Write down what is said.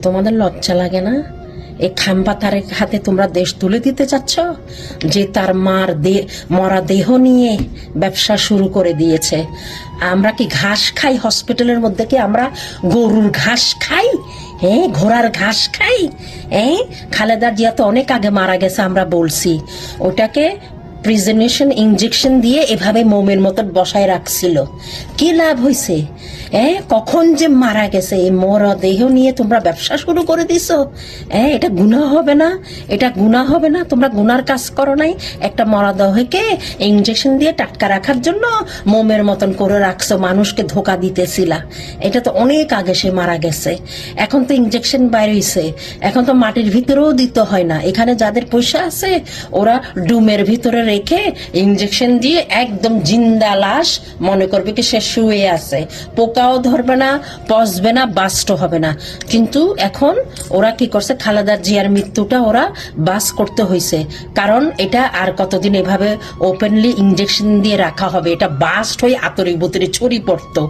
তোমাদের লজ্জা লাগে না? এই খাম্পাতারের হাতে তোমরা দেশ তুলে দিতে চাচ্ছ, যে তার মরা দেহ নিয়ে ব্যবসা শুরু করে দিয়েছে। আমরা কি ঘাস খাই? হসপিটালের মধ্যে কি আমরা গরুর ঘাস খাই? হ্যাঁ, ঘোড়ার ঘাস খাই? হ্যাঁ, খালেদা জিয়া তো অনেক আগে মারা গেছে, আমরা বলছি। ওটাকে প্রিজনেশন ইনজেকশন দিয়ে এভাবে মোমের মতো বসায় রাখছিল। কি লাভ হয়েছে? কখন যে মারা গেছে, এই মরদেহ নিয়ে তোমরা ব্যবসা শুরু করে দিছো। এটা গুনাহ হবে না? এটা গুনাহ হবে না? তোমরা গুনার কাজ করো নাই? একটা মরদেহকে ইনজেকশন দিয়ে টাটকা রাখার জন্য মোমের মতন করে রাখছো, মানুষকে ধোকা দিতেছিলা। এটা তো অনেক আগে সে মারা গেছে। এখন তো ইনজেকশন বাইর হইছে, এখন তো মাটির ভিতরেও দিতে হয় না। এখানে যাদের পয়সা আছে ওরা ডুমের ভিতরে রেখে ইনজেকশন দিয়ে একদম জিন্দা লাশ মনে করবে কি সে শুয়ে আছে, পোকাও ধরবে না, পচবে না, বাস্ট হবে না। কিন্তু এখন ওরা কি করছে, খালেদা জিয়ার মৃত্যুটা ওরা বাস করতে হয়েছে, কারণ এটা আর কতদিন এভাবে ওপেনলি ইনজেকশন দিয়ে রাখা হবে? এটা বাস্ট হয়ে আতরে বুতরে ছড়ি পড়তো।